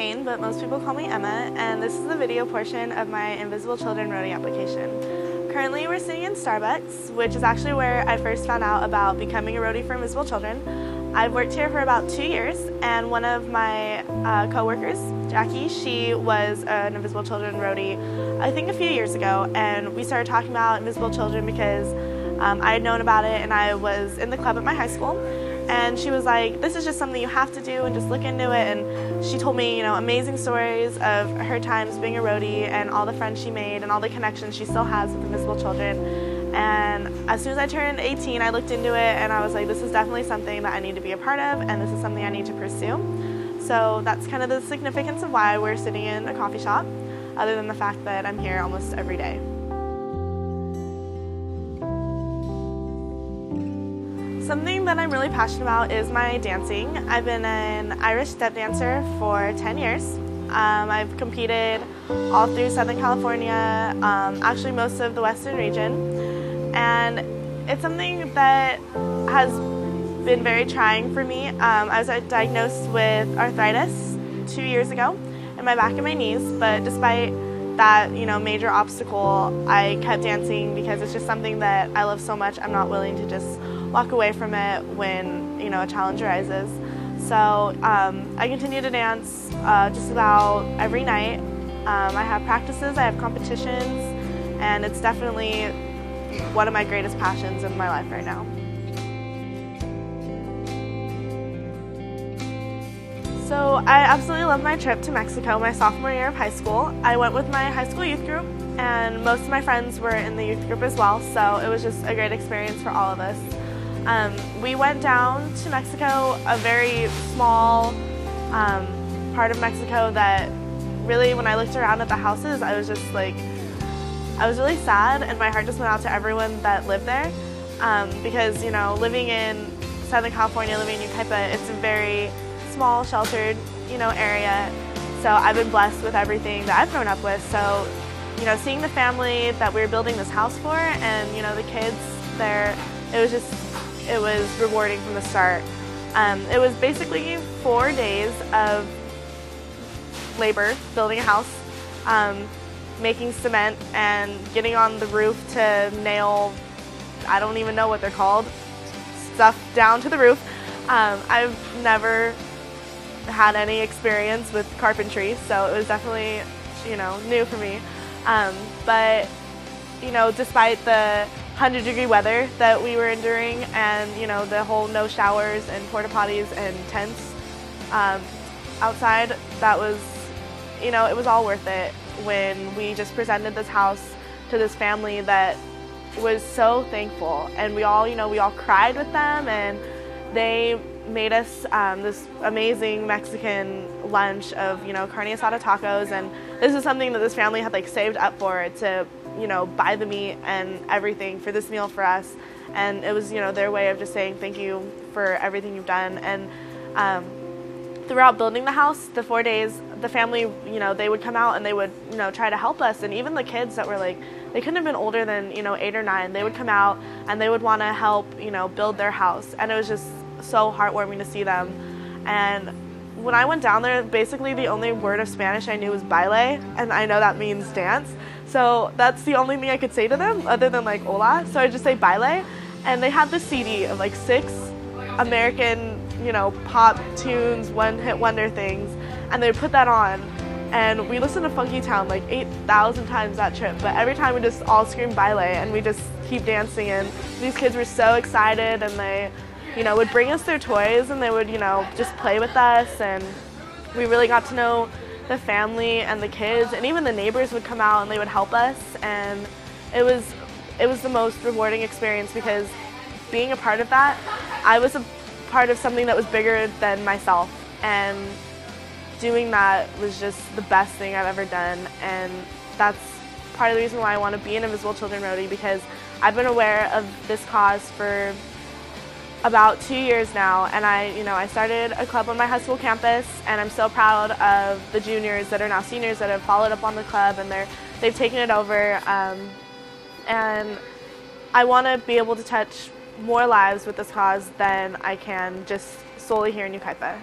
Jane, but most people call me Emma, and this is the video portion of my Invisible Children Roadie application. Currently we're sitting in Starbucks, which is actually where I first found out about becoming a roadie for Invisible Children. I've worked here for about 2 years, and one of my co-workers, Jackie, she was an Invisible Children roadie I think a few years ago, and we started talking about Invisible Children because I had known about it and I was in the club at my high school. And she was like, this is just something you have to do and just look into it. And she told me, amazing stories of her times being a roadie and all the friends she made and all the connections she still has with Invisible Children. And as soon as I turned 18, I looked into it and I was like, this is definitely something that I need to be a part of and this is something I need to pursue. So that's kind of the significance of why we're sitting in a coffee shop, other than the fact that I'm here almost every day. Something that I'm really passionate about is my dancing. I've been an Irish step dancer for 10 years. I've competed all through Southern California, actually most of the Western region. And it's something that has been very trying for me. I was diagnosed with arthritis 2 years ago in my back and my knees, but despite that major obstacle, I kept dancing because it's just something that I love so much. I'm not willing to just walk away from it when a challenge arises. So I continue to dance just about every night. I have practices, I have competitions, and it's definitely one of my greatest passions in my life right now. So I absolutely love my trip to Mexico my sophomore year of high school. I went with my high school youth group, and most of my friends were in the youth group as well, so it was just a great experience for all of us. We went down to Mexico, a very small part of Mexico that really, when I looked around at the houses, I was just like, I was really sad, and my heart just went out to everyone that lived there because, living in Southern California, living in Yucaipa, it's a very small, sheltered, area. So I've been blessed with everything that I've grown up with. So, seeing the family that we were building this house for and, the kids there, it was rewarding from the start. It was basically 4 days of labor, building a house, making cement and getting on the roof to nail, I don't even know what they're called, stuff down to the roof. I've never had any experience with carpentry, so it was definitely, new for me. But, despite the 100-degree weather that we were enduring and, the whole no showers and porta potties and tents outside, that was, it was all worth it when we just presented this house to this family that was so thankful. And we all cried with them, and they made us this amazing Mexican lunch of, carne asada tacos, and this is something that this family had saved up for to, buy the meat and everything for this meal for us. And it was, their way of just saying thank you for everything you've done. And throughout building the house, the 4 days, the family, they would come out and they would, try to help us. And even the kids that were they couldn't have been older than, 8 or 9, they would come out and they would want to help, build their house. And it was just so heartwarming to see them. And when I went down there, basically the only word of Spanish I knew was baile, and I know that means dance. So that's the only thing I could say to them other than hola. So I just say baile. And they had this CD of 6 American, pop tunes, one-hit wonder things, and they would put that on. And we listened to Funky Town 8,000 times that trip, but every time we just all screamed baile and we just keep dancing. And these kids were so excited, and they would bring us their toys and they would, just play with us, and we really got to know the family and the kids, and even the neighbors would come out and they would help us, and it was the most rewarding experience because being a part of that, I was a part of something that was bigger than myself, and doing that was just the best thing I've ever done. And that's part of the reason why I want to be an Invisible Children roadie, because I've been aware of this cause for about 2 years now, and I started a club on my high school campus, and I'm so proud of the juniors that are now seniors that have followed up on the club, and they've taken it over, and I want to be able to touch more lives with this cause than I can just solely here in Yucaipa.